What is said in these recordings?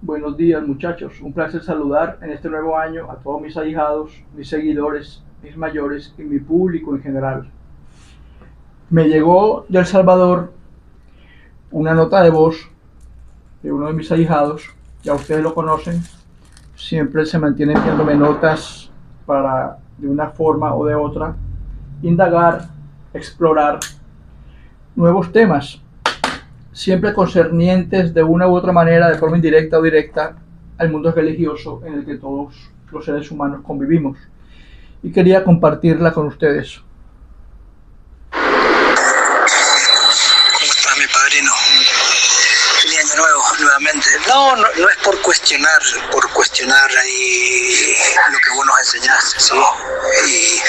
Buenos días muchachos, un placer saludar en este nuevo año a todos mis ahijados, mis seguidores, mis mayores y mi público en general. Me llegó de El Salvador una nota de voz de uno de mis ahijados, ya ustedes lo conocen, siempre se mantiene enviándome notas para de una forma o de otra indagar, explorar nuevos temas, siempre concernientes de una u otra manera, de forma indirecta o directa, al mundo religioso en el que todos los seres humanos convivimos. Y quería compartirla con ustedes. ¿Cómo estás, mi padrino? Feliz año nuevo, nuevamente. No es por cuestionar ahí lo que vos nos enseñaste, ¿sí?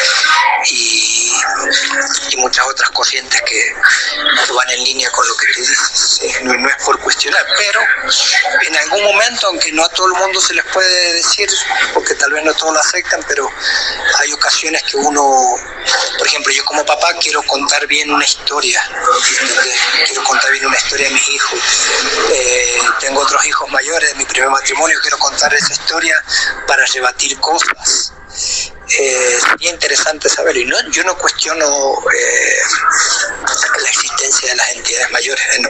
Y muchas otras corrientes que van en línea con lo que tú dices, ¿sí? No es por cuestionar, pero en algún momento, aunque no a todo el mundo se les puede decir, porque tal vez no todos lo aceptan, pero hay ocasiones que uno, por ejemplo, yo como papá quiero contar bien una historia, quiero contar bien una historia de mis hijos. Tengo otros hijos mayores de mi primer matrimonio, quiero contar esa historia para rebatir cosas. Sería interesante saberlo. Y yo no cuestiono la existencia de las entidades mayores en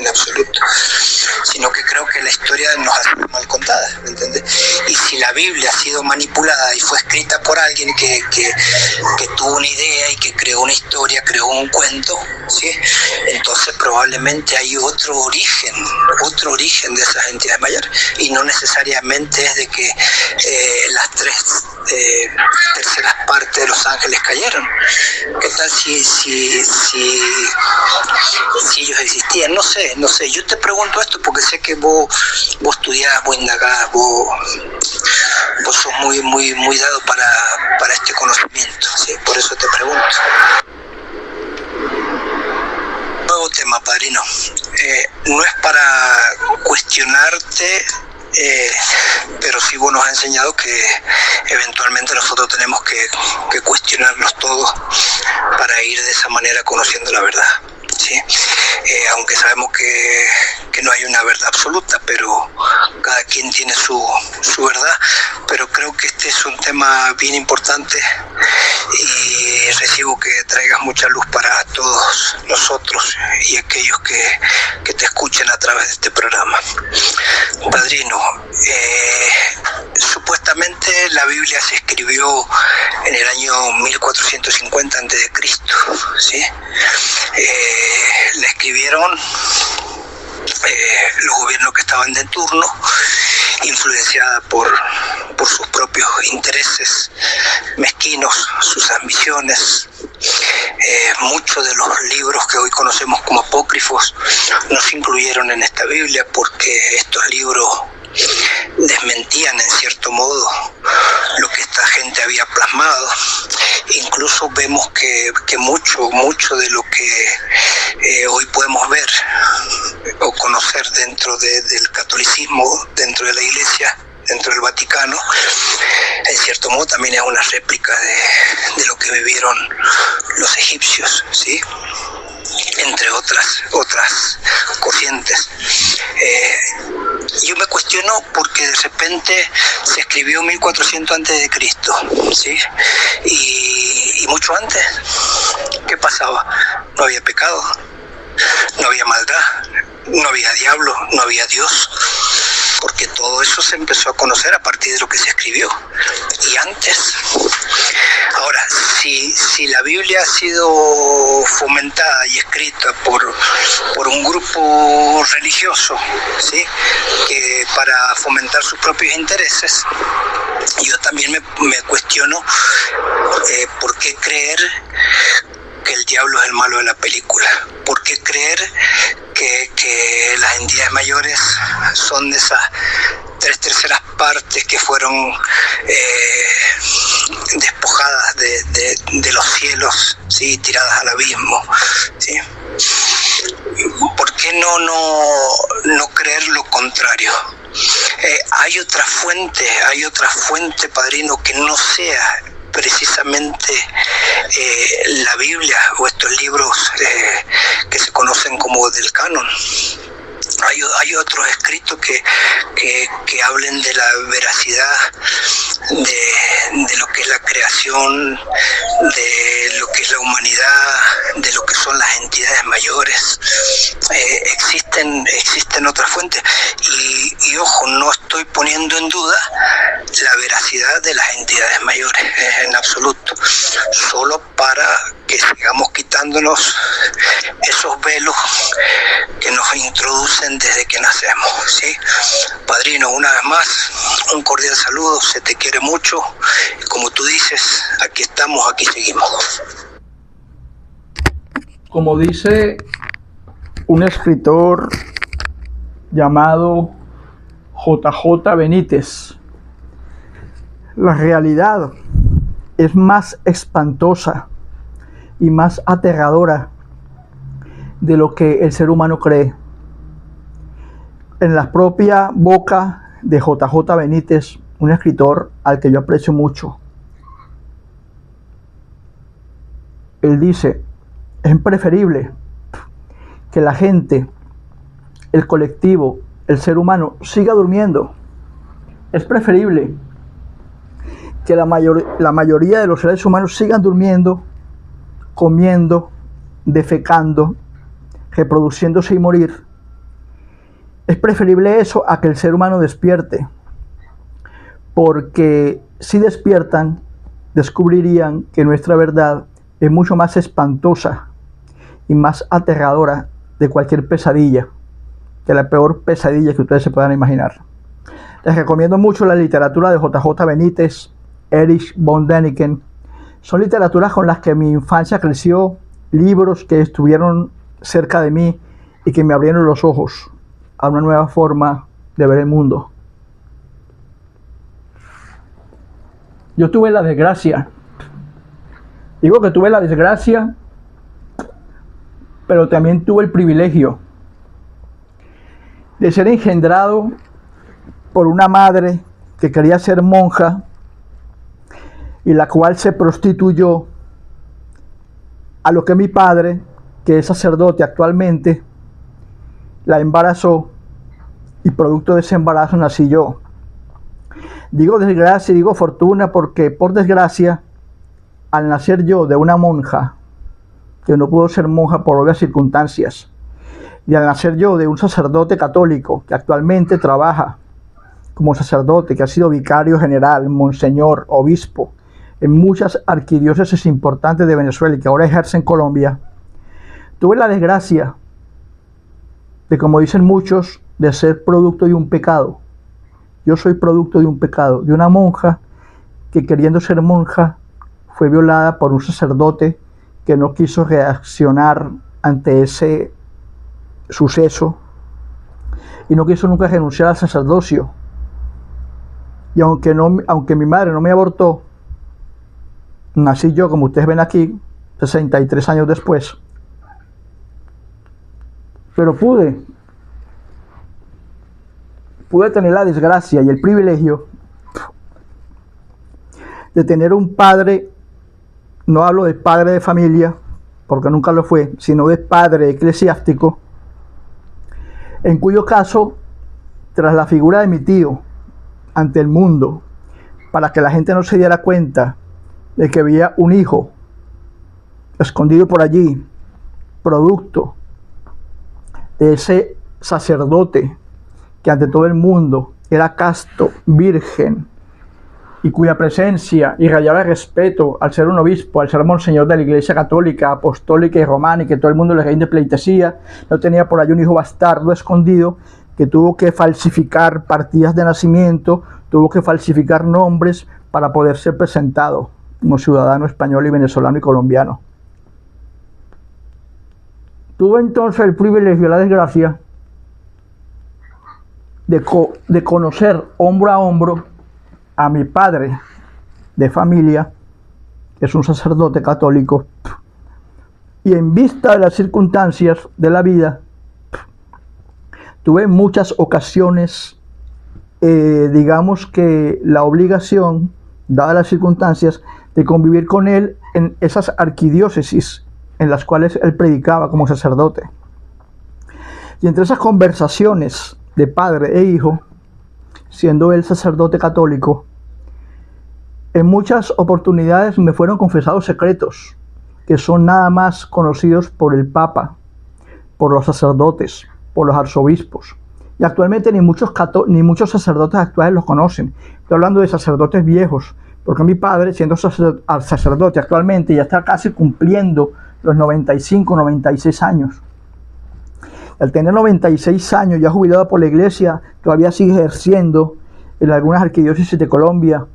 absoluto, sino que creo que la historia nos ha sido mal contada, ¿me entiendes? Y si la Biblia ha sido manipulada y fue escrita por alguien que tuvo una idea y que creó una historia, creó un cuento, ¿sí? Entonces probablemente hay otro origen de esas entidades mayores, y no necesariamente es de que las tres terceras partes de los ángeles cayeron. ¿Qué tal si ellos existían? No sé, yo te pregunto esto porque sé que vos estudiás, vos indagás, vos sos muy dado para este conocimiento, ¿sí? Por eso te pregunto. Nuevo tema, padrino. No es para cuestionarte, pero sí vos nos has enseñado que eventualmente nosotros tenemos que cuestionarnos todos para ir de esa manera conociendo la verdad, ¿sí? Aunque sabemos que no hay una verdad absoluta, pero cada quien tiene su verdad, pero creo que este es un tema bien importante y recibo que traigas mucha luz para todos nosotros y aquellos que te escuchen a través de este programa. Padrino, supuestamente la Biblia se escribió en el año 1450 a.C., ¿sí? La escribieron los gobiernos que estaban de turno, influenciada por sus propios intereses mezquinos, sus ambiciones. Muchos de los libros que hoy conocemos como apócrifos no se incluyeron en esta Biblia porque estos libros desmentían en cierto modo lo que esta gente había plasmado. Incluso vemos que mucho de lo que hoy podemos ver o conocer dentro del catolicismo, dentro de la Iglesia, dentro del Vaticano, en cierto modo también es una réplica de lo que vivieron los egipcios, ¿sí? Entre otras corrientes. Yo me cuestiono porque de repente se escribió 1400 a.C., ¿sí? Y mucho antes, ¿qué pasaba? No había pecado, no había maldad, no había diablo, no había Dios, porque todo eso se empezó a conocer a partir de lo que se escribió. Y antes, ahora, si la Biblia ha sido fomentada y escrita por un grupo religioso, ¿sí? Que para fomentar sus propios intereses, yo también me cuestiono por qué creer que el diablo es el malo de la película. ¿Por qué creer que las entidades mayores son de esas tres terceras partes que fueron despojadas de los cielos, ¿sí? Tiradas al abismo, ¿sí? ¿Por qué no creer lo contrario? Hay otra fuente, padrino, que no sea precisamente la Biblia o estos libros que se conocen como del canon. Hay otros escritos que hablen de la veracidad de lo que es la creación, de lo que es la humanidad, de lo que son las entidades mayores. Existen otras fuentes y ojo, no estoy poniendo en duda la veracidad de las entidades mayores en absoluto, solo para que sigamos quitándonos esos velos que nos introducen desde que nacemos, ¿sí? Padrino, una vez más, un cordial saludo, se te quiere mucho, y como tú dices, aquí estamos, aquí seguimos. Como dice un escritor llamado JJ Benítez, la realidad es más espantosa y más aterradora de lo que el ser humano cree. En la propia boca de JJ Benítez, un escritor al que yo aprecio mucho, él dice: es preferible que la gente, el colectivo, el ser humano siga durmiendo. Es preferible que la mayoría de los seres humanos sigan durmiendo, comiendo, defecando, reproduciéndose y morir. Es preferible eso a que el ser humano despierte, porque si despiertan, descubrirían que nuestra verdad es mucho más espantosa y más aterradora de cualquier pesadilla, de la peor pesadilla que ustedes se puedan imaginar. Les recomiendo mucho la literatura de JJ Benítez, Erich von Däniken. Son literaturas con las que mi infancia creció, libros que estuvieron cerca de mí y que me abrieron los ojos a una nueva forma de ver el mundo. Yo tuve la desgracia, digo que tuve la desgracia, pero también tuve el privilegio de ser engendrado por una madre que quería ser monja y la cual se prostituyó, a lo que mi padre, que es sacerdote actualmente, la embarazó y producto de ese embarazo nací yo. Digo desgracia y digo fortuna porque, por desgracia, al nacer yo de una monja, que no pudo ser monja por obvias circunstancias, y al nacer yo de un sacerdote católico que actualmente trabaja como sacerdote, que ha sido vicario general, monseñor, obispo en muchas arquidiócesis importantes de Venezuela y que ahora ejerce en Colombia, tuve la desgracia de, como dicen muchos, de ser producto de un pecado. Yo soy producto de un pecado, de una monja que, queriendo ser monja, fue violada por un sacerdote que no quiso reaccionar ante ese suceso y no quiso nunca renunciar al sacerdocio. Y aunque mi madre no me abortó, nací yo, como ustedes ven aquí, 63 años después. Pero pude tener la desgracia y el privilegio de tener un padre, no hablo de padre de familia, porque nunca lo fue, sino de padre eclesiástico, en cuyo caso, tras la figura de mi tío ante el mundo, para que la gente no se diera cuenta de que había un hijo escondido por allí, producto de ese sacerdote que ante todo el mundo era casto, virgen, y cuya presencia irradiaba respeto al ser un obispo, al ser monseñor de la Iglesia Católica, Apostólica y Romana, y que todo el mundo le rinde pleitesía, no tenía por allí un hijo bastardo escondido que tuvo que falsificar partidas de nacimiento, tuvo que falsificar nombres para poder ser presentado como ciudadano español y venezolano y colombiano. Tuve entonces el privilegio, la desgracia, de conocer hombro a hombro a mi padre de familia, que es un sacerdote católico, y en vista de las circunstancias de la vida, tuve muchas ocasiones, digamos que la obligación, dadas las circunstancias, de convivir con él en esas arquidiócesis en las cuales él predicaba como sacerdote. Y entre esas conversaciones de padre e hijo, siendo él sacerdote católico, en muchas oportunidades me fueron confesados secretos que son nada más conocidos por el Papa, por los sacerdotes, por los arzobispos. Y actualmente ni muchos sacerdotes actuales los conocen. Estoy hablando de sacerdotes viejos, porque mi padre, siendo sacerdote actualmente, ya está casi cumpliendo los 95, 96 años. Al tener 96 años, ya jubilado por la iglesia, todavía sigue ejerciendo en algunas arquidiócesis de Colombia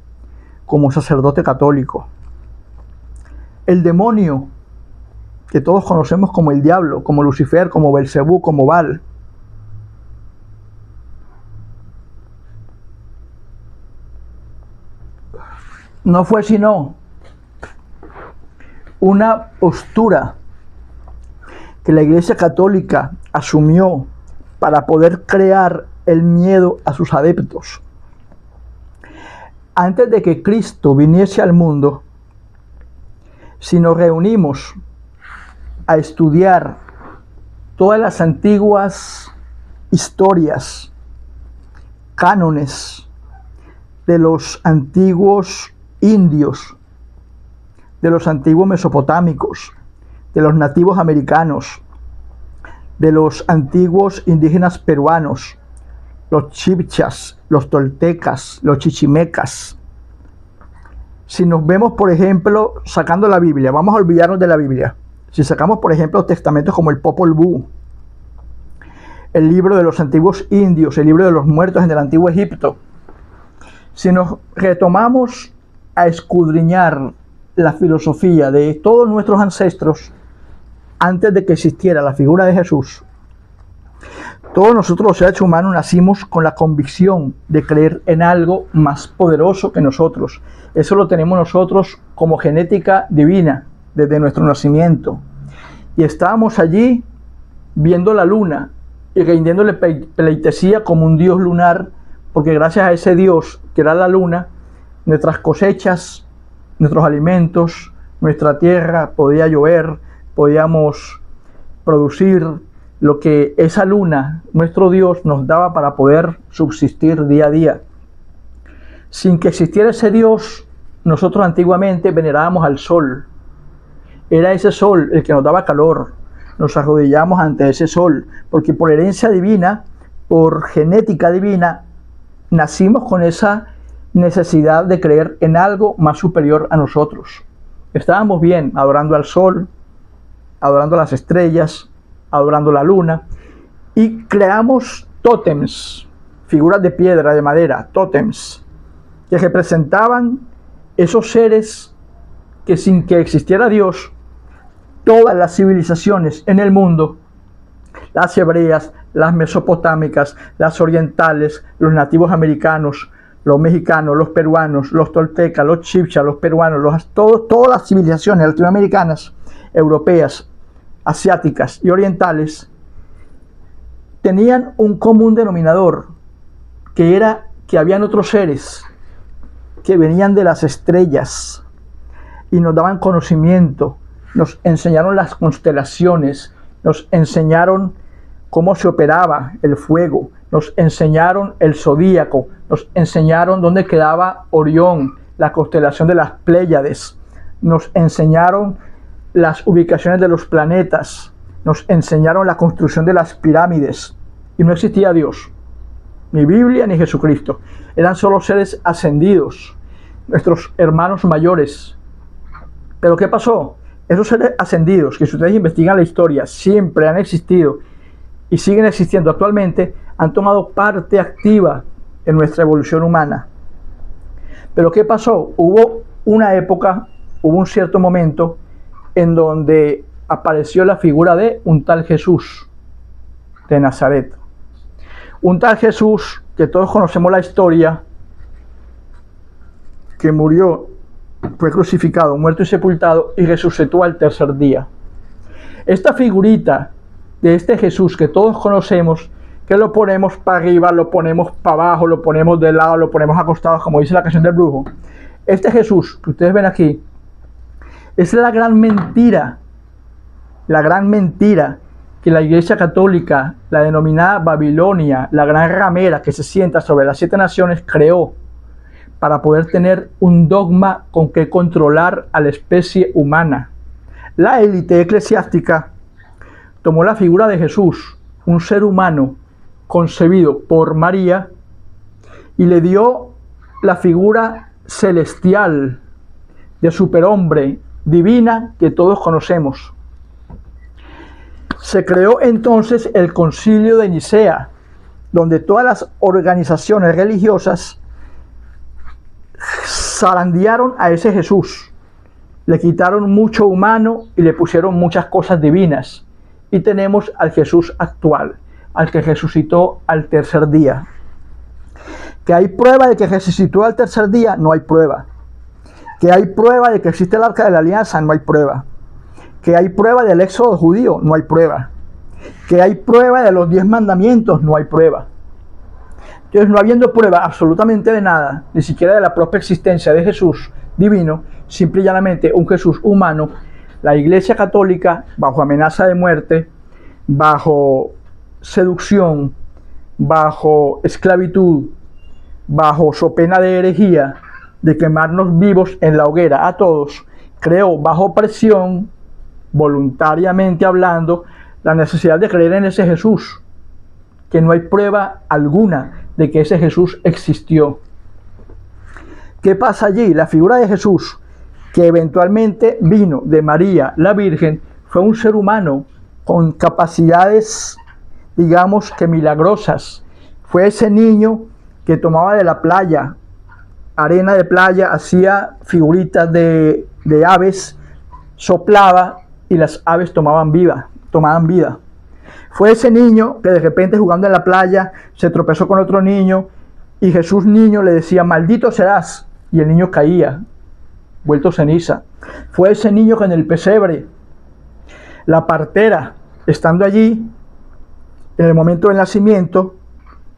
como sacerdote católico. El demonio, que todos conocemos como el diablo, como Lucifer, como Belcebú, como Baal, no fue sino una postura que la Iglesia Católica asumió para poder crear el miedo a sus adeptos. Antes de que Cristo viniese al mundo, si nos reunimos a estudiar todas las antiguas historias, cánones de los antiguos indios, de los antiguos mesopotámicos, de los nativos americanos, de los antiguos indígenas peruanos, los chibchas, los toltecas, los chichimecas. Si nos vemos, por ejemplo, sacando la Biblia, vamos a olvidarnos de la Biblia. Si sacamos, por ejemplo, testamentos como el Popol Vuh, el libro de los antiguos indios, el libro de los muertos en el antiguo Egipto, si nos retomamos a escudriñar la filosofía de todos nuestros ancestros, antes de que existiera la figura de Jesús, todos nosotros los seres humanos nacimos con la convicción de creer en algo más poderoso que nosotros. Eso lo tenemos nosotros como genética divina desde nuestro nacimiento. Y estábamos allí viendo la luna y rindiéndole pleitesía como un dios lunar, porque gracias a ese dios que era la luna, nuestras cosechas, nuestros alimentos, nuestra tierra podía llover, podíamos producir lo que esa luna, nuestro Dios, nos daba para poder subsistir día a día. Sin que existiera ese Dios, nosotros antiguamente venerábamos al sol. Era ese sol el que nos daba calor. Nos arrodillamos ante ese sol, porque por herencia divina, por genética divina, nacimos con esa necesidad de creer en algo más superior a nosotros. Estábamos bien adorando al sol, adorando las estrellas, adorando la luna, y creamos tótems, figuras de piedra, de madera, tótems, que representaban esos seres que sin que existiera Dios, todas las civilizaciones en el mundo, las hebreas, las mesopotámicas, las orientales, los nativos americanos, los mexicanos, los peruanos, los toltecas, los chibchas, los peruanos, todas las civilizaciones latinoamericanas, europeas, asiáticas y orientales, tenían un común denominador, que era que habían otros seres que venían de las estrellas y nos daban conocimiento, nos enseñaron las constelaciones, nos enseñaron cómo se operaba el fuego, nos enseñaron el zodíaco, nos enseñaron dónde quedaba Orión, la constelación de las Pléyades, nos enseñaron las ubicaciones de los planetas, nos enseñaron la construcción de las pirámides, y no existía Dios, ni Biblia ni Jesucristo. Eran solo seres ascendidos, nuestros hermanos mayores. Pero ¿qué pasó? Esos seres ascendidos, que si ustedes investigan la historia, siempre han existido y siguen existiendo actualmente, han tomado parte activa en nuestra evolución humana. Pero ¿qué pasó? Hubo una época, hubo un cierto momento en donde apareció la figura de un tal Jesús de Nazaret. Un tal Jesús que todos conocemos la historia, que murió, fue crucificado, muerto y sepultado, y resucitó al tercer día. Esta figurita de este Jesús que todos conocemos, que lo ponemos para arriba, lo ponemos para abajo, lo ponemos de lado, lo ponemos acostado, como dice la canción del brujo. Este Jesús que ustedes ven aquí, es la gran mentira que la Iglesia Católica, la denominada Babilonia, la gran ramera que se sienta sobre las 7 naciones, creó para poder tener un dogma con que controlar a la especie humana. La élite eclesiástica tomó la figura de Jesús, un ser humano concebido por María, y le dio la figura celestial de superhombre divina que todos conocemos. Se creó entonces el Concilio de Nicea, donde todas las organizaciones religiosas zarandearon a ese Jesús, le quitaron mucho humano y le pusieron muchas cosas divinas, y tenemos al Jesús actual, al que resucitó al tercer día. ¿Que hay prueba de que resucitó al tercer día? No hay prueba. ¿Que hay prueba de que existe el Arca de la Alianza? No hay prueba. ¿Que hay prueba del éxodo judío? No hay prueba. ¿Que hay prueba de los 10 mandamientos? No hay prueba. Entonces, no habiendo prueba absolutamente de nada, ni siquiera de la propia existencia de Jesús divino, simple y llanamente un Jesús humano, la Iglesia Católica, bajo amenaza de muerte, bajo seducción, bajo esclavitud, bajo so pena de herejía, de quemarnos vivos en la hoguera a todos, creó bajo presión, voluntariamente hablando, la necesidad de creer en ese Jesús, que no hay prueba alguna de que ese Jesús existió. ¿Qué pasa allí? La figura de Jesús, que eventualmente vino de María, la Virgen, fue un ser humano con capacidades, digamos que milagrosas. Fue ese niño que tomaba de la playa, arena de playa, hacía figuritas de aves, soplaba y las aves tomaban vida. Fue ese niño que de repente jugando en la playa se tropezó con otro niño y Jesús niño le decía, maldito serás, y el niño caía, vuelto ceniza. Fue ese niño que en el pesebre, la partera, estando allí, en el momento del nacimiento,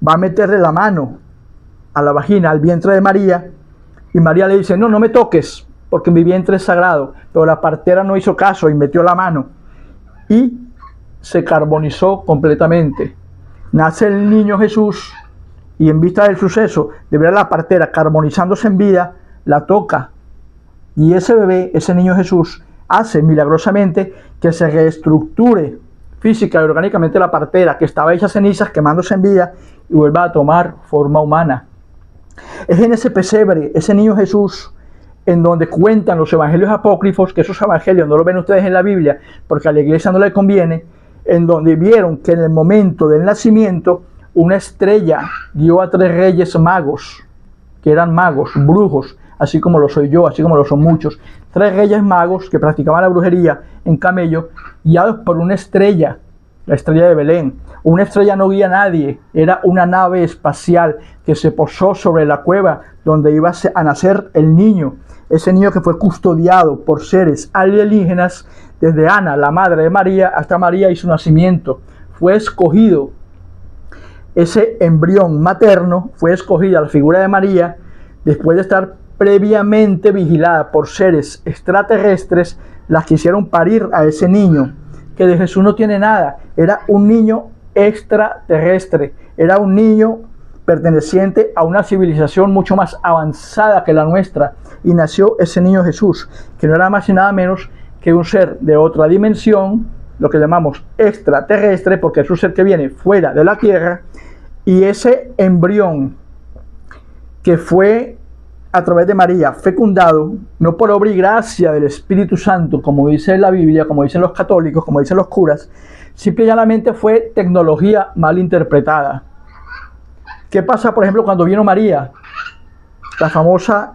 va a meterle la mano a la vagina, al vientre de María, y María le dice, no me toques, porque mi vientre es sagrado. Pero la partera no hizo caso y metió la mano, y se carbonizó completamente. Nace el niño Jesús, y en vista del suceso de ver a la partera carbonizándose en vida, la toca, y ese bebé, ese niño Jesús, hace milagrosamente que se reestructure física y orgánicamente la partera, que estaba hecha cenizas, quemándose en vida, y vuelva a tomar forma humana. Es en ese pesebre, ese niño Jesús, en donde cuentan los evangelios apócrifos, que esos evangelios no los ven ustedes en la Biblia, porque a la iglesia no le conviene, en donde vieron que en el momento del nacimiento, una estrella guió a 3 reyes magos, que eran magos, brujos, así como lo soy yo, así como lo son muchos. 3 reyes magos que practicaban la brujería en camello, guiados por una estrella, la estrella de Belén. Una estrella no guía a nadie, era una nave espacial que se posó sobre la cueva donde iba a nacer el niño. Ese niño que fue custodiado por seres alienígenas, desde Ana, la madre de María, hasta María y su nacimiento. Fue escogido ese embrión materno, fue escogida la figura de María, después de estar previamente vigilada por seres extraterrestres, las que hicieron parir a ese niño, que de Jesús no tiene nada. Era un niño extraterrestre, era un niño perteneciente a una civilización mucho más avanzada que la nuestra, y nació ese niño Jesús, que no era más y nada menos que un ser de otra dimensión, lo que llamamos extraterrestre, porque es un ser que viene fuera de la Tierra, y ese embrión que fue a través de María fecundado, no por obra y gracia del Espíritu Santo, como dice la Biblia, como dicen los católicos, como dicen los curas, simple y llanamente fue tecnología mal interpretada. ¿Qué pasa, por ejemplo, cuando vino María? La famosa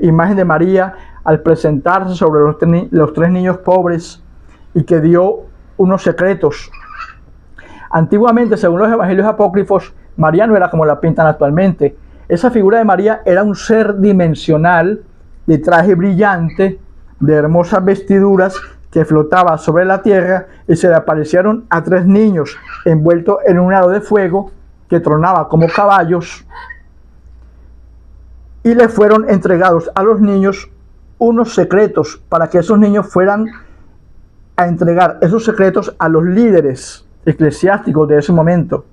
imagen de María al presentarse sobre los 3 niños pobres y que dio unos secretos. Antiguamente, según los evangelios apócrifos, María no era como la pintan actualmente. Esa figura de María era un ser dimensional, de traje brillante, de hermosas vestiduras, que flotaba sobre la tierra, y se le aparecieron a 3 niños envueltos en un aro de fuego que tronaba como caballos, y le fueron entregados a los niños unos secretos para que esos niños fueran a entregar esos secretos a los líderes eclesiásticos de ese momento.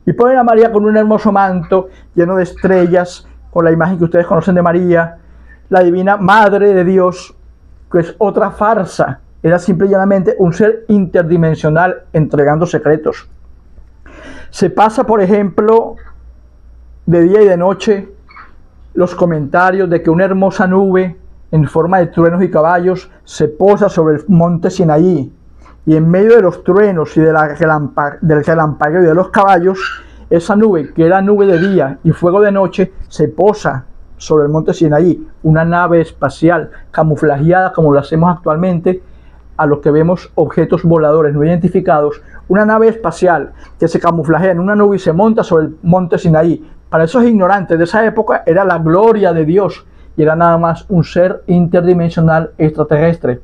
Y ponen a María con un hermoso manto lleno de estrellas, con la imagen que ustedes conocen de María, la divina Madre de Dios, que es otra farsa. Era simple y llanamente un ser interdimensional entregando secretos. Se pasa, por ejemplo, de día y de noche los comentarios de que una hermosa nube en forma de truenos y caballos se posa sobre el monte Sinaí, y en medio de los truenos y del relampagueo y de los caballos, esa nube, que era nube de día y fuego de noche, se posa sobre el monte Sinaí, una nave espacial camuflajeada como lo hacemos actualmente a los que vemos objetos voladores no identificados, una nave espacial que se camuflajea en una nube y se monta sobre el monte Sinaí. Para esos ignorantes de esa época era la gloria de Dios y era nada más un ser interdimensional extraterrestre.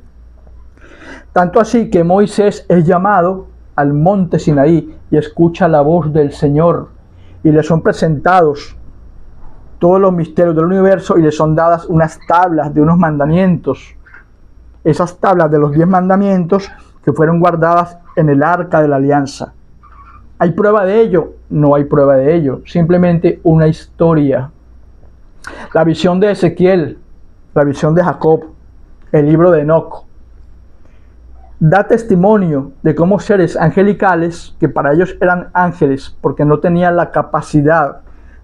Tanto así que Moisés es llamado al monte Sinaí y escucha la voz del Señor, y le son presentados todos los misterios del universo y le son dadas unas tablas de unos mandamientos. Esas tablas de los 10 mandamientos que fueron guardadas en el arca de la alianza. ¿Hay prueba de ello? No hay prueba de ello, simplemente una historia. La visión de Ezequiel, la visión de Jacob, el libro de Enoc, da testimonio de cómo seres angelicales, que para ellos eran ángeles porque no tenían la capacidad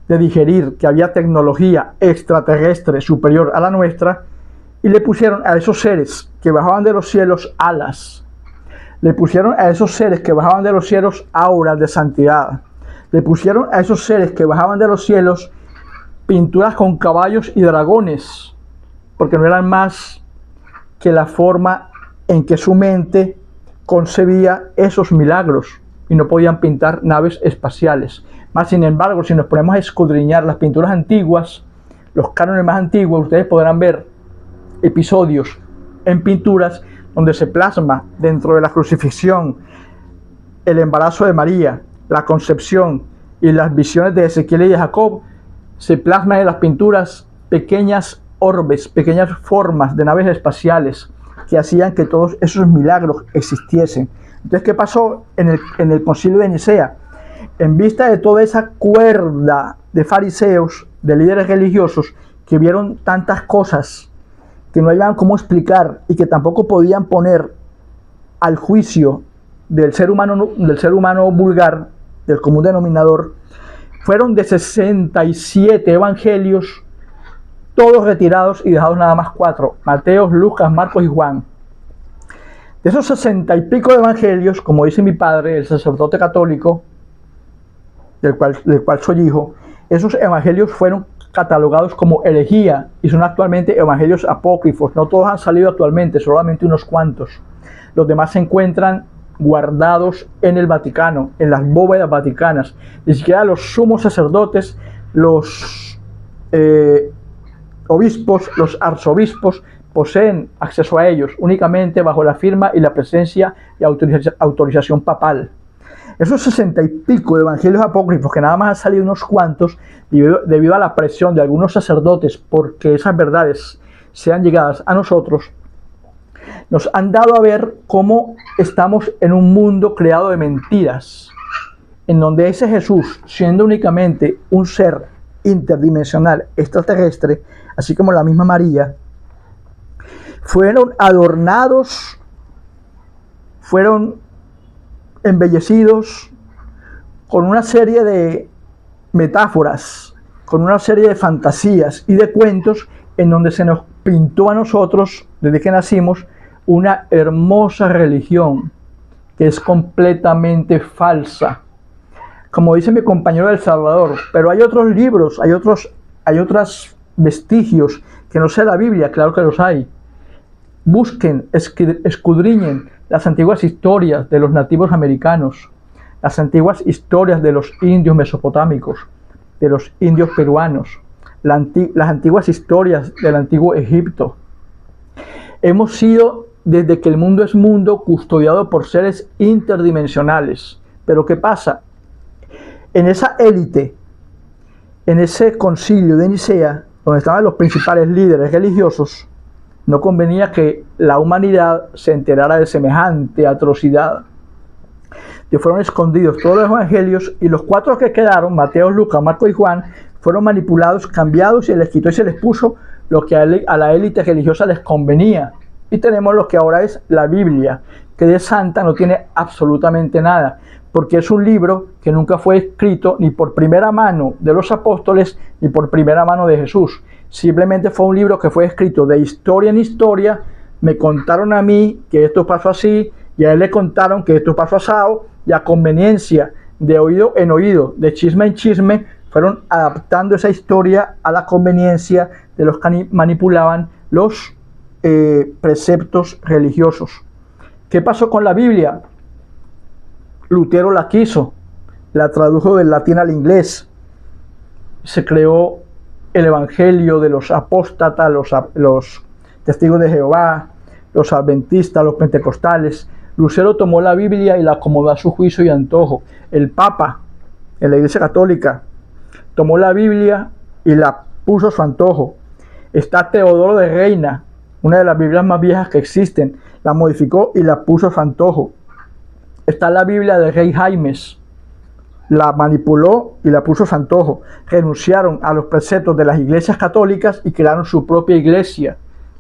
de digerir que había tecnología extraterrestre superior a la nuestra, y le pusieron a esos seres que bajaban de los cielos alas. Le pusieron a esos seres que bajaban de los cielos auras de santidad. Le pusieron a esos seres que bajaban de los cielos pinturas con caballos y dragones, porque no eran más que la forma en que su mente concebía esos milagros, y no podían pintar naves espaciales. Más sin embargo, si nos ponemos a escudriñar las pinturas antiguas, los cánones más antiguos, ustedes podrán ver episodios en pinturas donde se plasma dentro de la crucifixión el embarazo de María, la concepción y las visiones de Ezequiel y de Jacob. Se plasman en las pinturas pequeñas orbes, pequeñas formas de naves espaciales que hacían que todos esos milagros existiesen. Entonces, ¿qué pasó en el concilio de Nicea? En vista de toda esa cuerda de fariseos, de líderes religiosos, que vieron tantas cosas que no hallaban cómo explicar y que tampoco podían poner al juicio del ser humano vulgar, del común denominador, fueron de 67 evangelios, todos retirados y dejados nada más 4, Mateo, Lucas, Marcos y Juan. De esos 60 y pico de evangelios, como dice mi padre, el sacerdote católico, del cual soy hijo, esos evangelios fueron catalogados como herejía y son actualmente evangelios apócrifos. No todos han salido actualmente, solamente unos cuantos. Los demás se encuentran guardados en el Vaticano, en las bóvedas vaticanas. Ni siquiera los sumos sacerdotes, los obispos, los arzobispos poseen acceso a ellos, únicamente bajo la firma y la presencia y autorización papal. Esos 60 y pico de evangelios apócrifos, que nada más han salido unos cuantos, debido a la presión de algunos sacerdotes porque esas verdades sean llegadas a nosotros, nos han dado a ver cómo estamos en un mundo creado de mentiras, en donde ese Jesús, siendo únicamente un ser interdimensional extraterrestre, así como la misma María, fueron adornados, fueron embellecidos con una serie de metáforas, con una serie de fantasías y de cuentos, en donde se nos pintó a nosotros, desde que nacimos, una hermosa religión que es completamente falsa. Como dice mi compañero del Salvador, pero hay otros libros, hay otros vestigios que no sea la Biblia, claro que los hay. Busquen, escudriñen las antiguas historias de los nativos americanos, las antiguas historias de los indios mesopotámicos, de los indios peruanos, las antiguas historias del antiguo Egipto. Hemos sido, desde que el mundo es mundo, custodiado por seres interdimensionales. Pero ¿qué pasa? En esa élite, en ese concilio de Nicea, donde estaban los principales líderes religiosos, No convenía que la humanidad se enterara de semejante atrocidad. Que fueron escondidos todos los evangelios, y los 4 que quedaron, Mateo, Lucas, Marcos y Juan, fueron manipulados, cambiados, y se les quitó y se les puso lo que a la élite religiosa les convenía. Y tenemos lo que ahora es la Biblia, que de santa no tiene absolutamente nada, porque es un libro que nunca fue escrito ni por primera mano de los apóstoles ni por primera mano de Jesús. Simplemente fue un libro que fue escrito de historia en historia. Me contaron a mí que esto pasó así, y a él le contaron que esto pasó asado, y a conveniencia, de oído en oído, de chisme en chisme, fueron adaptando esa historia a la conveniencia de los que manipulaban los preceptos religiosos. ¿Qué pasó con la Biblia? Lutero la quiso, la tradujo del latín al inglés, se creó el evangelio de los apóstatas, los testigos de Jehová, los adventistas, los pentecostales. Lutero tomó la Biblia y la acomodó a su juicio y antojo. El Papa, en la Iglesia Católica, tomó la Biblia y la puso a su antojo. Está Teodoro de Reina, una de las Biblias más viejas que existen, la modificó y la puso a su antojo. Está la Biblia del rey Jaimes, la manipuló y la puso a su antojo. Renunciaron a los preceptos de las iglesias católicas y crearon su propia iglesia.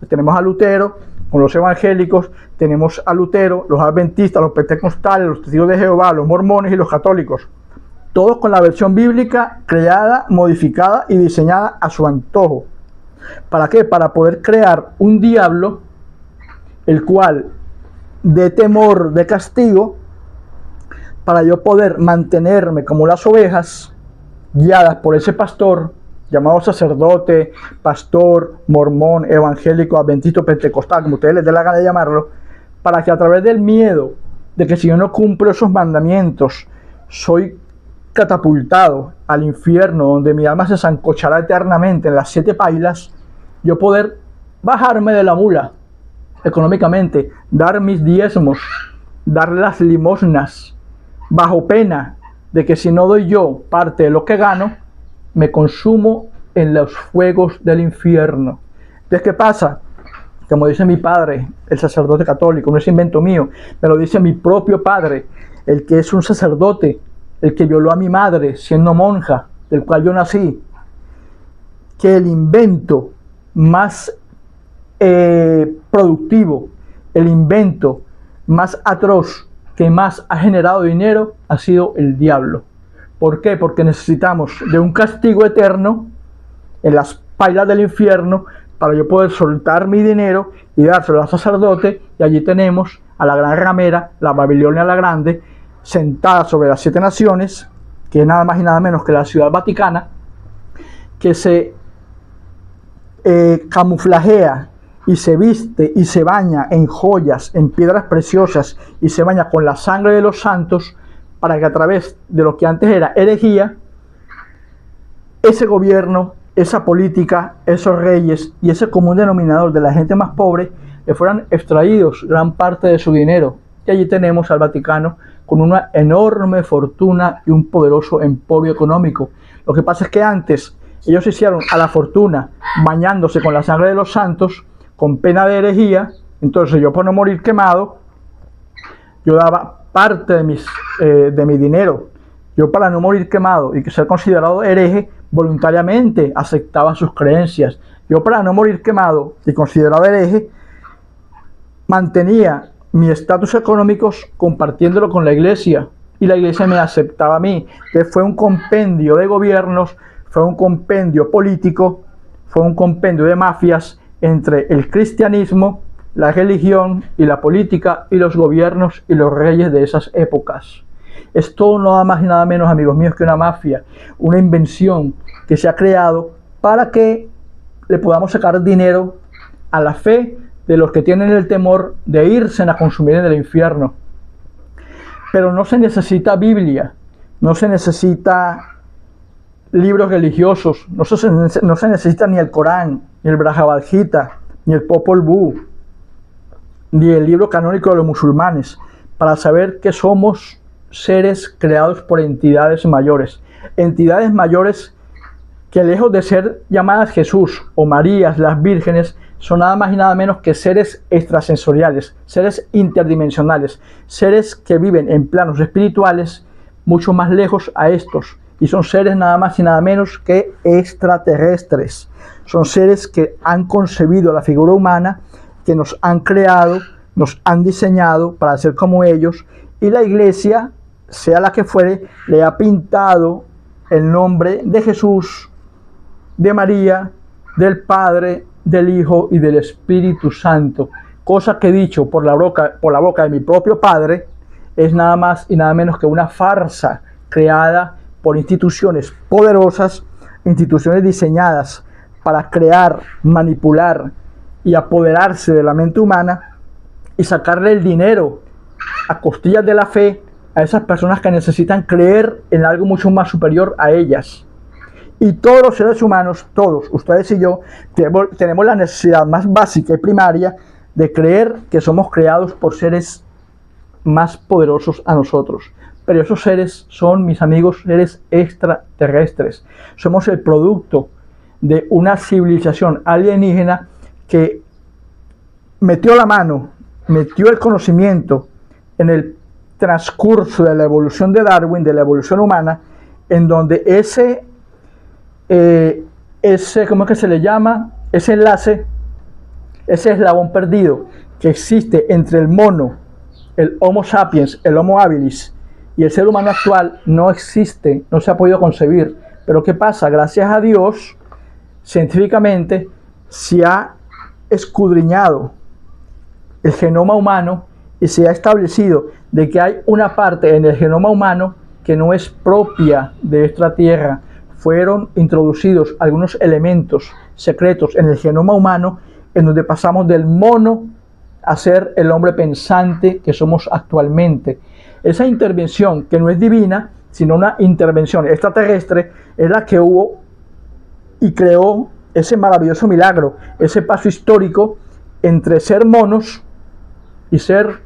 Tenemos a Lutero con los evangélicos, tenemos a Lutero, los adventistas, los pentecostales, los testigos de Jehová, los mormones y los católicos. Todos con la versión bíblica creada, modificada y diseñada a su antojo. ¿Para qué? Para poder crear un diablo, el cual de temor, de castigo, para yo poder mantenerme como las ovejas, guiadas por ese pastor, llamado sacerdote, pastor, mormón, evangélico, adventista, pentecostal, como ustedes les dé la gana de llamarlo, para que a través del miedo de que si yo no cumplo esos mandamientos, soy catapultado al infierno, donde mi alma se sancochará eternamente en las 7 pailas, yo poder bajarme de la mula económicamente, dar mis diezmos, dar las limosnas, bajo pena de que si no doy yo parte de lo que gano, me consumo en los fuegos del infierno. Entonces, ¿qué pasa? Como dice mi padre, el sacerdote católico, no es invento mío, me lo dice mi propio padre, el que es un sacerdote, el que violó a mi madre siendo monja, del cual yo nací, que el invento más productivo, el invento más atroz que más ha generado dinero ha sido el diablo. ¿Por qué? Porque necesitamos de un castigo eterno en las pailas del infierno para yo poder soltar mi dinero y dárselo al sacerdote, y allí tenemos a la gran ramera, la Babilonia la Grande, sentada sobre las 7 naciones, que es nada más y nada menos que la Ciudad Vaticana, que se camuflajea y se viste y se baña en joyas, en piedras preciosas, y se baña con la sangre de los santos, para que a través de lo que antes era herejía, ese gobierno, esa política, esos reyes y ese común denominador de la gente más pobre, le fueran extraídos gran parte de su dinero. Y allí tenemos al Vaticano con una enorme fortuna y un poderoso emporio económico. Lo que pasa es que antes ellos hicieron a la fortuna bañándose con la sangre de los santos, con pena de herejía. Entonces yo, por no morir quemado, yo daba parte de mi dinero. Yo, para no morir quemado y que ser considerado hereje, voluntariamente aceptaba sus creencias. Yo, para no morir quemado y considerado hereje, mantenía mi estatus económico compartiéndolo con la iglesia, y la iglesia me aceptaba a mí. Que fue un compendio de gobiernos, fue un compendio político, fue un compendio de mafias entre el cristianismo, la religión y la política y los gobiernos y los reyes de esas épocas. Es todo nada más y nada menos, amigos míos, que una mafia, una invención que se ha creado para que le podamos sacar dinero a la fe de los que tienen el temor de irse a consumir en el infierno. Pero no se necesita Biblia, no se necesita libros religiosos, no se necesita ni el Corán, ni el Bhagavad Gita, ni el Popol Vuh, ni el libro canónico de los musulmanes, para saber que somos seres creados por entidades mayores que, lejos de ser llamadas Jesús o Marías, las vírgenes, son nada más y nada menos que seres extrasensoriales, seres interdimensionales, seres que viven en planos espirituales mucho más lejos a estos, y son seres nada más y nada menos que extraterrestres. Son seres que han concebido la figura humana, que nos han creado, nos han diseñado para ser como ellos, y la iglesia, sea la que fuere, le ha pintado el nombre de Jesús, de María, del Padre, del Hijo y del Espíritu Santo, cosa que dicho por la boca de mi propio Padre es nada más y nada menos que una farsa creada por instituciones poderosas, instituciones diseñadas para crear, manipular y apoderarse de la mente humana y sacarle el dinero a costillas de la fe a esas personas que necesitan creer en algo mucho más superior a ellas. Y todos los seres humanos, todos, ustedes y yo, tenemos la necesidad más básica y primaria de creer que somos creados por seres más poderosos a nosotros. Pero esos seres son, mis amigos, seres extraterrestres. Somos el producto de una civilización alienígena que metió la mano, metió el conocimiento en el transcurso de la evolución de Darwin, de la evolución humana, en donde ese ¿cómo es que se le llama? Ese enlace, ese eslabón perdido que existe entre el mono, el Homo sapiens, el Homo habilis y el ser humano actual no existe, no se ha podido concebir. Pero ¿qué pasa? Gracias a Dios, científicamente se ha escudriñado el genoma humano y se ha establecido de que hay una parte en el genoma humano que no es propia de esta tierra. Fueron introducidos algunos elementos secretos en el genoma humano en donde pasamos del mono a ser el hombre pensante que somos actualmente. Esa intervención, que no es divina, sino una intervención extraterrestre, es la que hubo y creó ese maravilloso milagro, ese paso histórico entre ser monos y ser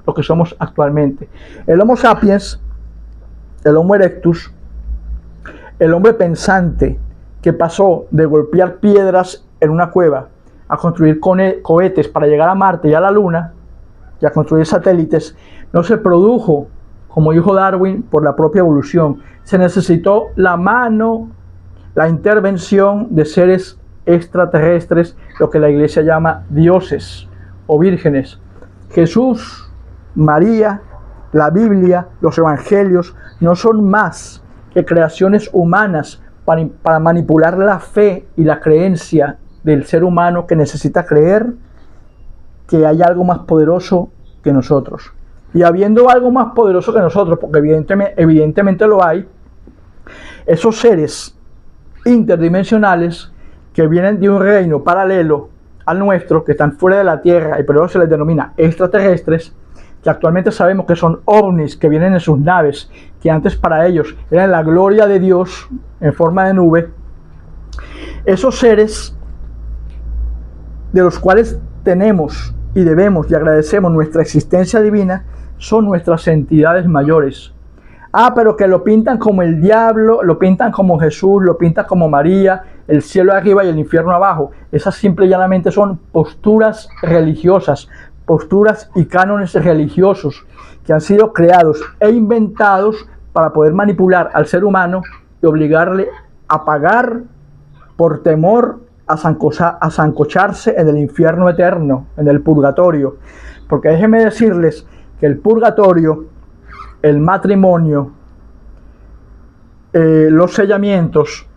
lo que somos actualmente. El Homo sapiens, el Homo erectus, el hombre pensante que pasó de golpear piedras en una cueva a construir cohetes para llegar a Marte y a la Luna y a construir satélites, no se produjo, como dijo Darwin, por la propia evolución. Se necesitó la mano, la intervención de seres extraterrestres, lo que la iglesia llama dioses o vírgenes. Jesús, María, la Biblia, los evangelios no son más que creaciones humanas para manipular la fe y la creencia del ser humano que necesita creer que hay algo más poderoso que nosotros. Y habiendo algo más poderoso que nosotros, porque evidentemente lo hay, esos seres interdimensionales que vienen de un reino paralelo al nuestro, que están fuera de la Tierra y por eso se les denomina extraterrestres, que actualmente sabemos que son ovnis que vienen en sus naves, que antes para ellos eran la gloria de Dios en forma de nube. Esos seres de los cuales tenemos y debemos y agradecemos nuestra existencia divina son nuestras entidades mayores. Pero que lo pintan como el diablo, lo pintan como Jesús, lo pintan como María, el cielo arriba y el infierno abajo. Esas simple y llanamente son posturas religiosas, posturas y cánones religiosos que han sido creados e inventados para poder manipular al ser humano y obligarle a pagar por temor a sancocharse en el infierno eterno, en el purgatorio. Porque déjenme decirles que el purgatorio, el matrimonio, los sellamientos,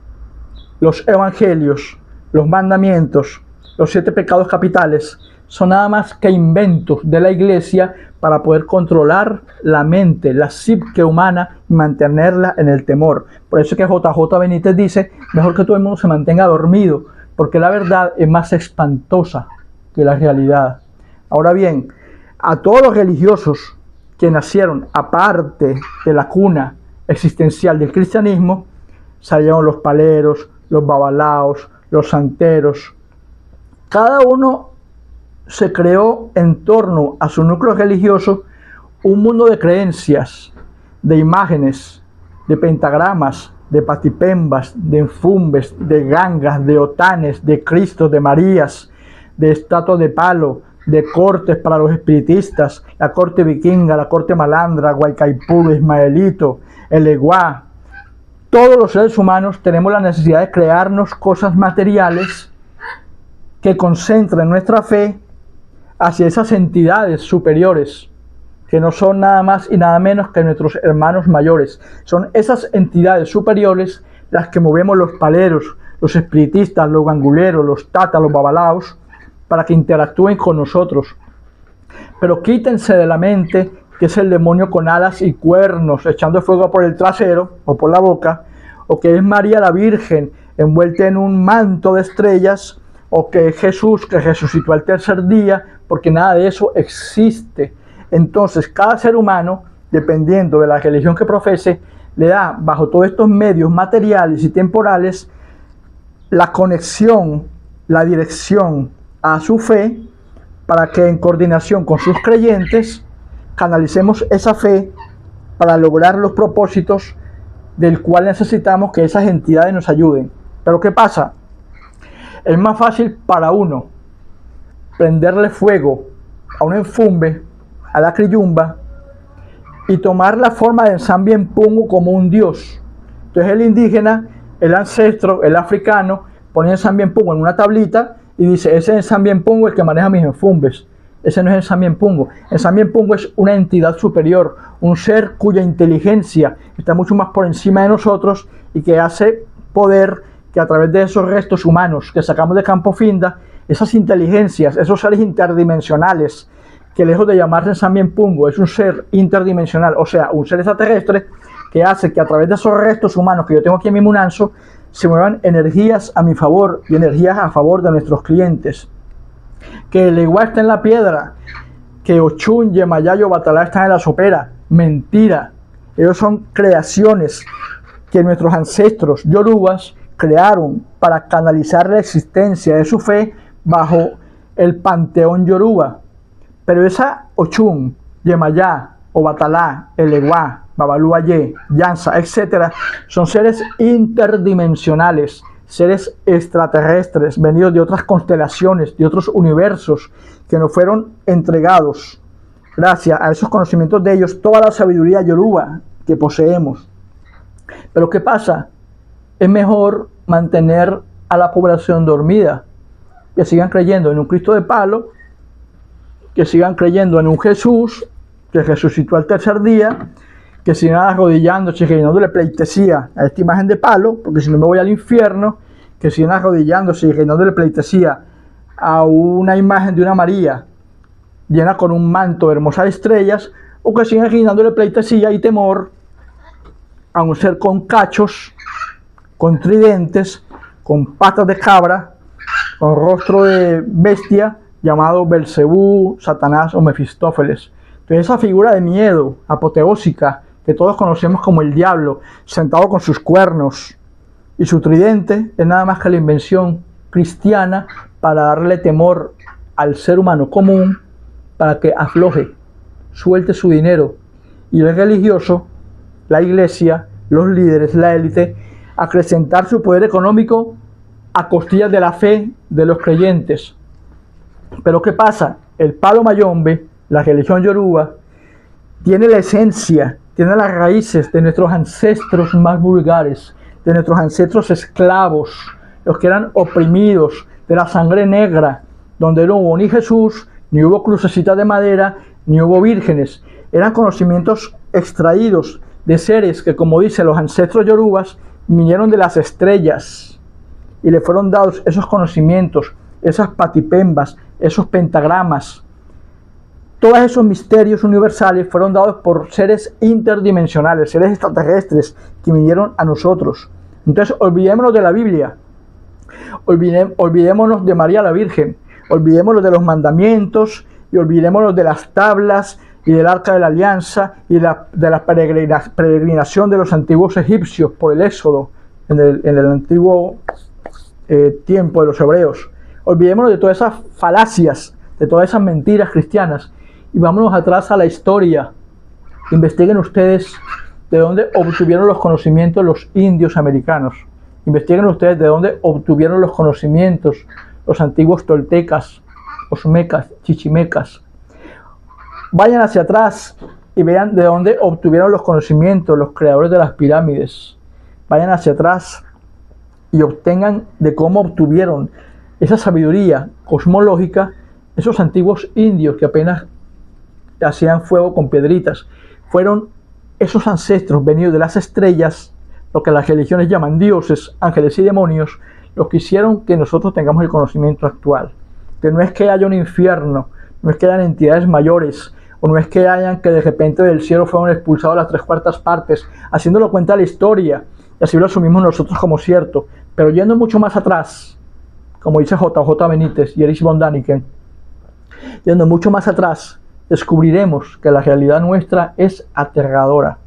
los evangelios, los mandamientos, los 7 pecados capitales, son nada más que inventos de la iglesia para poder controlar la mente, la psique humana y mantenerla en el temor. Por eso es que JJ Benítez dice, mejor que todo el mundo se mantenga dormido, porque la verdad es más espantosa que la realidad. Ahora bien, a todos los religiosos que nacieron aparte de la cuna existencial del cristianismo, salieron los paleros, los babalaos, los santeros. Cada uno se creó en torno a su núcleo religioso un mundo de creencias, de imágenes, de pentagramas, de patipembas, de enfumbes, de gangas, de otanes, de cristos, de marías, de estatuas de palo, de cortes para los espiritistas, la corte vikinga, la corte malandra, Guaycaipuro, Ismaelito, el Eguá. Todos los seres humanos tenemos la necesidad de crearnos cosas materiales que concentren nuestra fe hacia esas entidades superiores, que no son nada más y nada menos que nuestros hermanos mayores. Son esas entidades superiores las que movemos los paleros, los espiritistas, los ganguleros, los tatas, los babalaos, para que interactúen con nosotros. Pero quítense de la mente que es el demonio con alas y cuernos, echando fuego por el trasero o por la boca, o que es María la Virgen envuelta en un manto de estrellas, o que es Jesús que resucitó al tercer día, porque nada de eso existe. Entonces, cada ser humano, dependiendo de la religión que profese, le da, bajo todos estos medios materiales y temporales, la conexión, la dirección a su fe, para que en coordinación con sus creyentes, canalicemos esa fe para lograr los propósitos del cual necesitamos que esas entidades nos ayuden. Pero ¿qué pasa? Es más fácil para uno prenderle fuego a un enfumbe, a la criyumba, y tomar la forma de Nsambien-Pungu como un dios. Entonces el indígena, el ancestro, el africano, pone Nsambien-Pungu en una tablita y dice, ese es Nsambien-Pungu el que maneja mis enfumbes. Ese no es Nsambien-Pungu. Nsambien-Pungu es una entidad superior, un ser cuya inteligencia está mucho más por encima de nosotros y que hace poder que a través de esos restos humanos que sacamos de Campo Finda, esas inteligencias, esos seres interdimensionales, que lejos de llamarse Nsambien-Pungu, es un ser interdimensional, o sea, un ser extraterrestre, que hace que a través de esos restos humanos que yo tengo aquí en mi Munanzo, se muevan energías a mi favor y energías a favor de nuestros clientes. Que el Eguá está en la piedra, que Ochun, Yemayá, Obatalá están en la sopera. Mentira. Ellos son creaciones que nuestros ancestros yorubas crearon para canalizar la existencia de su fe bajo el panteón yoruba. Pero esa Ochun, Yemayá, Obatalá, el Eguá, Babalú Ayé, Yansa, etc., son seres interdimensionales, seres extraterrestres, venidos de otras constelaciones, de otros universos, que nos fueron entregados, gracias a esos conocimientos de ellos, toda la sabiduría yoruba que poseemos. Pero ¿qué pasa? Es mejor mantener a la población dormida, que sigan creyendo en un Cristo de palo, que sigan creyendo en un Jesús que resucitó al tercer día, que sigan arrodillándose y reinándole pleitesía a esta imagen de palo, porque si no me voy al infierno, que sigan arrodillándose y reinándole pleitesía a una imagen de una María llena con un manto de hermosas estrellas, o que sigan reinándole pleitesía y temor a un ser con cachos, con tridentes, con patas de cabra, con rostro de bestia, llamado Belcebú, Satanás o Mefistófeles. Entonces esa figura de miedo apoteósica que todos conocemos como el diablo, sentado con sus cuernos y su tridente, es nada más que la invención cristiana para darle temor al ser humano común, para que afloje, suelte su dinero, y el religioso, la iglesia, los líderes, la élite, acrecentar su poder económico a costillas de la fe de los creyentes. Pero ¿qué pasa? El palo mayombe, la religión yoruba, tiene la esencia, tiene las raíces de nuestros ancestros más vulgares, de nuestros ancestros esclavos, los que eran oprimidos, de la sangre negra, donde no hubo ni Jesús, ni hubo crucecitas de madera, ni hubo vírgenes. Eran conocimientos extraídos de seres que, como dicen los ancestros yorubas, vinieron de las estrellas y le fueron dados esos conocimientos, esas patipembas, esos pentagramas. Todos esos misterios universales fueron dados por seres interdimensionales, seres extraterrestres que vinieron a nosotros. Entonces, olvidémonos de la Biblia, olvidémonos de María la Virgen, olvidémonos de los mandamientos y olvidémonos de las tablas y del Arca de la Alianza y de la peregrinación de los antiguos egipcios por el Éxodo en el antiguo tiempo de los hebreos. Olvidémonos de todas esas falacias, de todas esas mentiras cristianas y vámonos atrás a la historia. Investiguen ustedes de dónde obtuvieron los conocimientos los indios americanos. Investiguen ustedes de dónde obtuvieron los conocimientos los antiguos toltecas, osmecas, chichimecas. Vayan hacia atrás y vean de dónde obtuvieron los conocimientos los creadores de las pirámides. Vayan hacia atrás y obtengan de cómo obtuvieron esa sabiduría cosmológica esos antiguos indios que apenas hacían fuego con piedritas. Fueron esos ancestros venidos de las estrellas, lo que las religiones llaman dioses, ángeles y demonios, los que hicieron que nosotros tengamos el conocimiento actual. Que no es que haya un infierno, no es que hayan entidades mayores, o no es que hayan que de repente del cielo fueron expulsados las 3/4 partes, haciéndolo cuenta de la historia, y así lo asumimos nosotros como cierto. Pero yendo mucho más atrás, como dice JJ Benítez y Erich von Däniken, yendo mucho más atrás, descubriremos que la realidad nuestra es aterradora,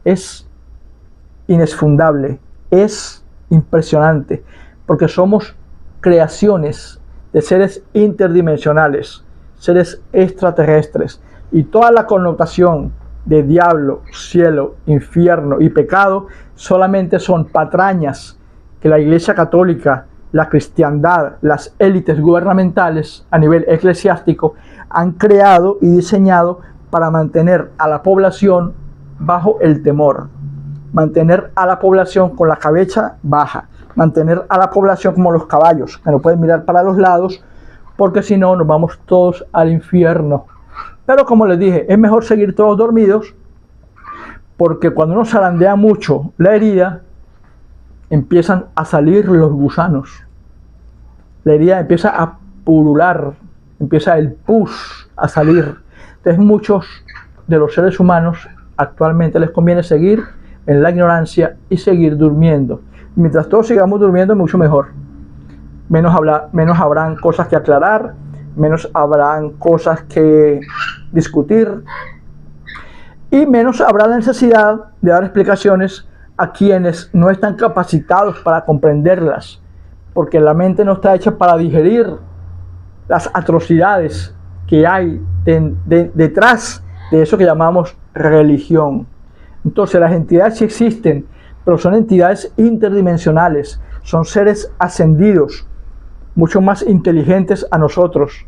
es inesfundable, es impresionante, porque somos creaciones de seres interdimensionales, seres extraterrestres, y toda la connotación de diablo, cielo, infierno y pecado solamente son patrañas que la Iglesia Católica, la cristiandad, las élites gubernamentales a nivel eclesiástico han creado y diseñado para mantener a la población bajo el temor, mantener a la población con la cabeza baja, mantener a la población como los caballos, que no pueden mirar para los lados, porque si no nos vamos todos al infierno. Pero como les dije, es mejor seguir todos dormidos, porque cuando uno zarandea mucho la herida, empiezan a salir los gusanos. La herida empieza a purular, empieza el pus a salir. Entonces muchos de los seres humanos actualmente les conviene seguir en la ignorancia y seguir durmiendo. Mientras todos sigamos durmiendo, mucho mejor. Menos habrán cosas que aclarar, menos habrán cosas que discutir y menos habrá la necesidad de dar explicaciones a quienes no están capacitados para comprenderlas, porque la mente no está hecha para digerir las atrocidades que hay detrás de eso que llamamos religión. Entonces las entidades sí existen, pero son entidades interdimensionales, son seres ascendidos, mucho más inteligentes a nosotros,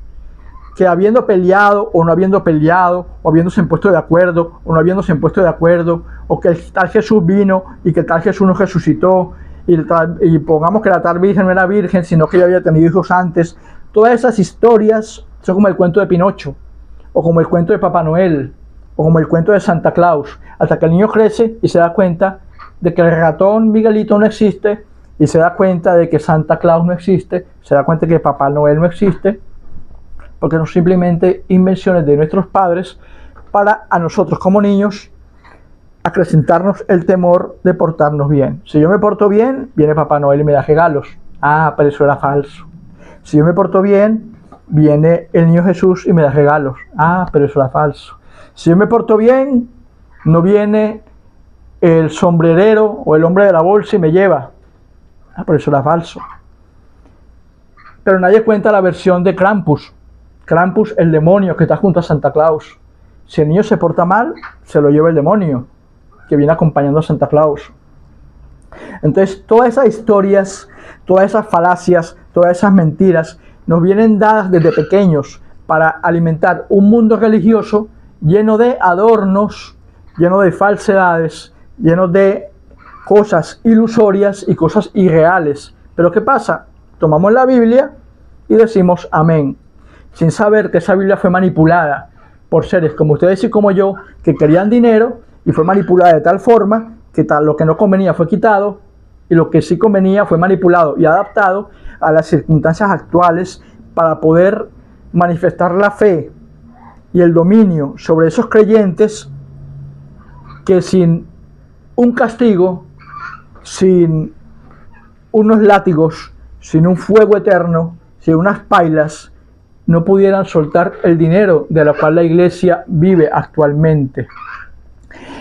que habiendo peleado o no habiendo peleado, o habiéndose puesto de acuerdo o no habiéndose puesto de acuerdo, o que el tal Jesús vino y que tal Jesús nos resucitó, y pongamos que la tal Virgen no era virgen, sino que ya había tenido hijos antes. Todas esas historias son como el cuento de Pinocho, o como el cuento de Papá Noel, o como el cuento de Santa Claus, hasta que el niño crece y se da cuenta de que el ratón Miguelito no existe, y se da cuenta de que Santa Claus no existe, se da cuenta de que Papá Noel no existe, porque son simplemente invenciones de nuestros padres para a nosotros como niños acrecentarnos el temor de portarnos bien. Si yo me porto bien, viene Papá Noel y me da regalos. Ah, pero eso era falso. Si yo me porto bien, viene el niño Jesús y me da regalos. Ah, pero eso era falso. Si yo me porto bien, no viene el sombrerero o el hombre de la bolsa y me lleva. Ah, pero eso era falso. Pero nadie cuenta la versión de Krampus. Krampus, el demonio que está junto a Santa Claus. Si el niño se porta mal, se lo lleva el demonio que viene acompañando a Santa Claus. Entonces, todas esas historias, todas esas falacias, todas esas mentiras nos vienen dadas desde pequeños para alimentar un mundo religioso lleno de adornos, lleno de falsedades, lleno de cosas ilusorias y cosas irreales. Pero ¿qué pasa? Tomamos la Biblia y decimos amén, sin saber que esa Biblia fue manipulada por seres como ustedes y como yo, que querían dinero, y fue manipulada de tal forma que lo que no convenía fue quitado, y lo que sí convenía fue manipulado y adaptado a las circunstancias actuales para poder manifestar la fe y el dominio sobre esos creyentes que sin un castigo, sin unos látigos, sin un fuego eterno, sin unas pailas, no pudieran soltar el dinero de la cual la iglesia vive actualmente.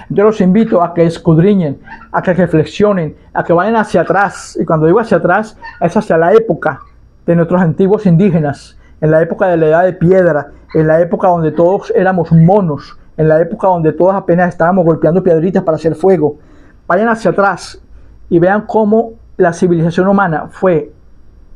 Yo los invito a que escudriñen, a que reflexionen, a que vayan hacia atrás. Y cuando digo hacia atrás, es hacia la época de nuestros antiguos indígenas, en la época de la edad de piedra, en la época donde todos éramos monos, en la época donde todos apenas estábamos golpeando piedritas para hacer fuego. Vayan hacia atrás y vean cómo la civilización humana fue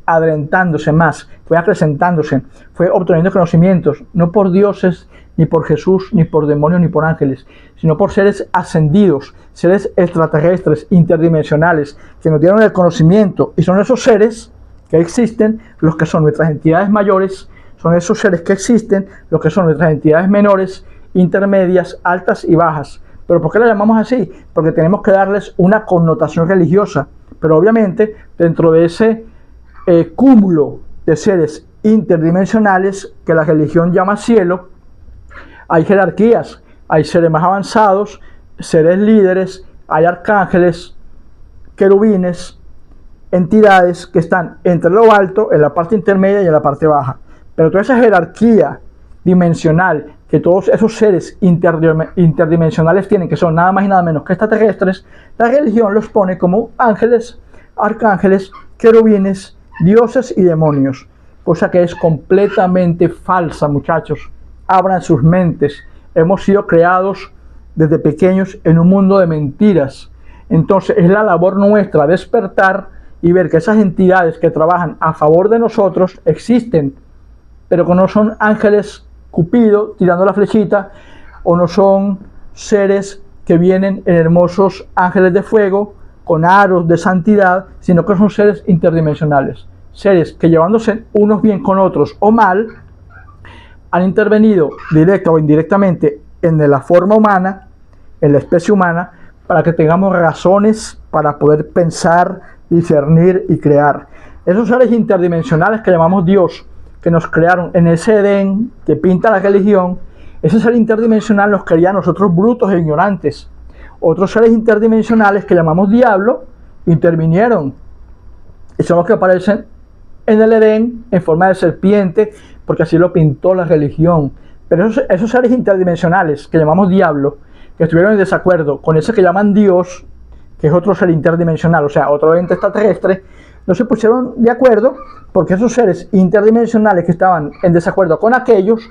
adelantándose más, fue acrecentándose, fue obteniendo conocimientos, no por dioses, ni por Jesús, ni por demonios, ni por ángeles, sino por seres ascendidos, seres extraterrestres, interdimensionales, que nos dieron el conocimiento, y son esos seres que existen, los que son nuestras entidades mayores, son esos seres que existen, los que son nuestras entidades menores, intermedias, altas y bajas. ¿Pero por qué la llamamos así? Porque tenemos que darles una connotación religiosa, pero obviamente dentro de ese cúmulo de seres interdimensionales que la religión llama cielo, hay jerarquías, hay seres más avanzados, seres líderes, hay arcángeles, querubines, entidades que están entre lo alto, en la parte intermedia y en la parte baja. Pero toda esa jerarquía dimensional que todos esos seres interdimensionales tienen, que son nada más y nada menos que extraterrestres, la religión los pone como ángeles, arcángeles, querubines, dioses y demonios, cosa que es completamente falsa, muchachos. Abran sus mentes. Hemos sido creados desde pequeños en un mundo de mentiras. Entonces es la labor nuestra despertar y ver que esas entidades que trabajan a favor de nosotros existen, pero que no son ángeles Cupido tirando la flechita, o no son seres que vienen en hermosos ángeles de fuego con aros de santidad, sino que son seres interdimensionales, seres que llevándose unos bien con otros o mal, han intervenido directa o indirectamente en la forma humana, en la especie humana, para que tengamos razones para poder pensar, discernir y crear. Esos seres interdimensionales que llamamos Dios, que nos crearon en ese Edén que pinta la religión, ese ser interdimensional nos creía a nosotros brutos e ignorantes. Otros seres interdimensionales que llamamos diablo intervinieron y son los que aparecen en el Edén en forma de serpiente, porque así lo pintó la religión. Pero esos seres interdimensionales que llamamos diablo, que estuvieron en desacuerdo con ese que llaman Dios, que es otro ser interdimensional, o sea, otro ente extraterrestre, no se pusieron de acuerdo porque esos seres interdimensionales que estaban en desacuerdo con aquellos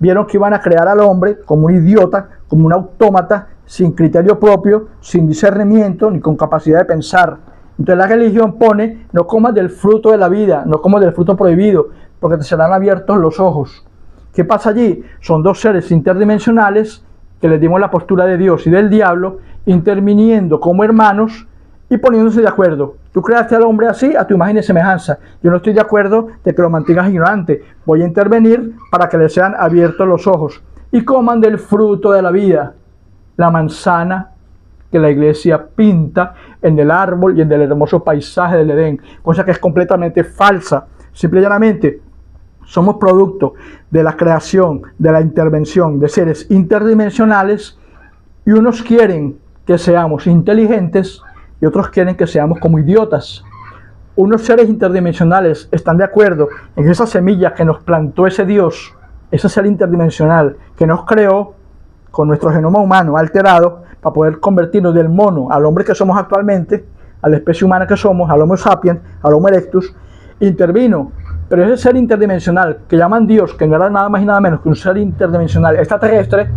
vieron que iban a crear al hombre como un idiota, como un autómata, sin criterio propio, sin discernimiento ni con capacidad de pensar. Entonces la religión pone: no comas del fruto de la vida, no comas del fruto prohibido, porque te serán abiertos los ojos. ¿Qué pasa allí? Son dos seres interdimensionales que les dimos la postura de Dios y del diablo, interviniendo como hermanos y poniéndose de acuerdo. Tú creaste al hombre así, a tu imagen y semejanza. Yo no estoy de acuerdo de que lo mantengas ignorante. Voy a intervenir para que le sean abiertos los ojos y coman del fruto de la vida, la manzana que la iglesia pinta en el árbol y en el hermoso paisaje del Edén, cosa que es completamente falsa. Simple y llanamente somos producto de la creación, de la intervención de seres interdimensionales, y unos quieren que seamos inteligentes y otros quieren que seamos como idiotas. Unos seres interdimensionales están de acuerdo en esa semilla que nos plantó ese Dios, ese ser interdimensional que nos creó con nuestro genoma humano alterado para poder convertirnos del mono al hombre que somos actualmente, a la especie humana que somos, al Homo sapiens, al Homo erectus. Intervino, pero ese ser interdimensional que llaman Dios, que no era nada más y nada menos que un ser interdimensional extraterrestre,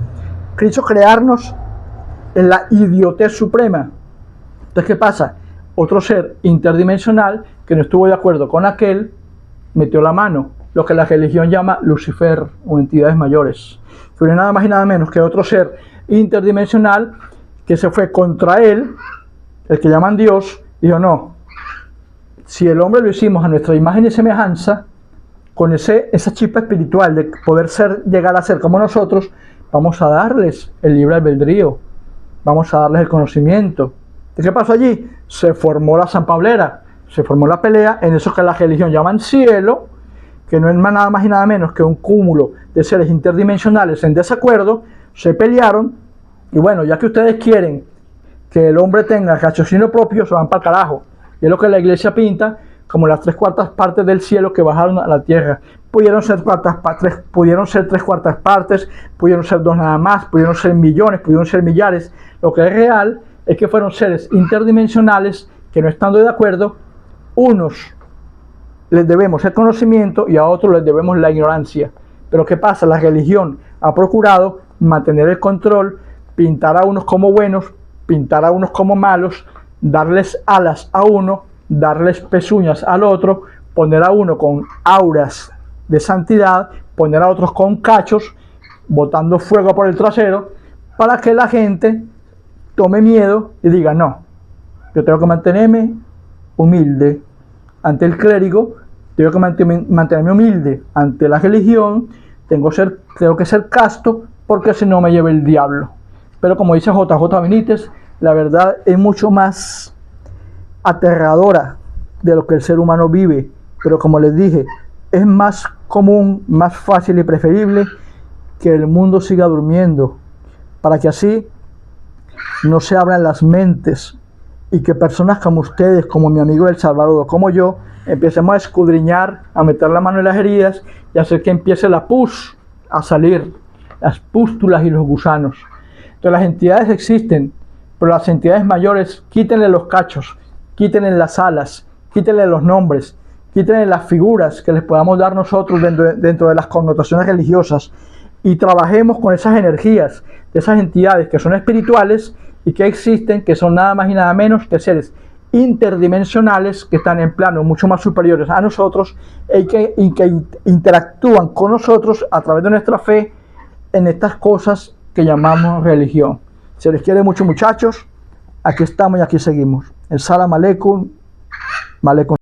quiso crearnos en la idiotez suprema. Entonces, ¿qué pasa? Otro ser interdimensional que no estuvo de acuerdo con aquel, metió la mano, lo que la religión llama Lucifer o entidades mayores. Fue nada más y nada menos que otro ser interdimensional que se fue contra él, el que llaman Dios, y dijo: no, si el hombre lo hicimos a nuestra imagen y semejanza, con esa chispa espiritual de poder llegar a ser como nosotros, vamos a darles el libre albedrío, vamos a darles el conocimiento. ¿Y qué pasó allí? Se formó la sanpablera, se formó la pelea en eso que la religión llaman cielo, que no es nada más y nada menos que un cúmulo de seres interdimensionales en desacuerdo. Se pelearon, y bueno, ya que ustedes quieren que el hombre tenga raciocinio propio, se van para el carajo. Y es lo que la iglesia pinta como las 3/4 partes del cielo que bajaron a la tierra. Pudieron ser 3/4 partes, pudieron ser 2 nada más, pudieron ser millones, pudieron ser millares. Lo que es real es que fueron seres interdimensionales que, no estando de acuerdo, unos les debemos el conocimiento y a otros les debemos la ignorancia. Pero ¿qué pasa? La religión ha procurado mantener el control, pintar a unos como buenos, pintar a unos como malos, darles alas a uno, darles pezuñas al otro, poner a uno con auras de santidad, poner a otros con cachos, botando fuego por el trasero, para que la gente tome miedo y diga, no, yo tengo que mantenerme humilde ante el clérigo, tengo que mantenerme humilde ante la religión, tengo que ser casto, porque si no me lleva el diablo. Pero como dice JJ Benítez, la verdad es mucho más aterradora de lo que el ser humano vive, pero como les dije, es más común, más fácil y preferible que el mundo siga durmiendo, para que así no se abran las mentes y que personas como ustedes, como mi amigo El Salvador, como yo, empecemos a escudriñar, a meter la mano en las heridas y hacer que empiece la pus a salir, las pústulas y los gusanos. Entonces las entidades existen, pero las entidades mayores, quítenle los cachos, quítenle las alas, quítenle los nombres, quítenle las figuras que les podamos dar nosotros dentro de las connotaciones religiosas, y trabajemos con esas energías de esas entidades que son espirituales y que existen, que son nada más y nada menos que seres interdimensionales que están en planos mucho más superiores a nosotros y que interactúan con nosotros a través de nuestra fe en estas cosas que llamamos religión. Se les quiere mucho, muchachos. Aquí estamos y aquí seguimos. El Salam Aleikum.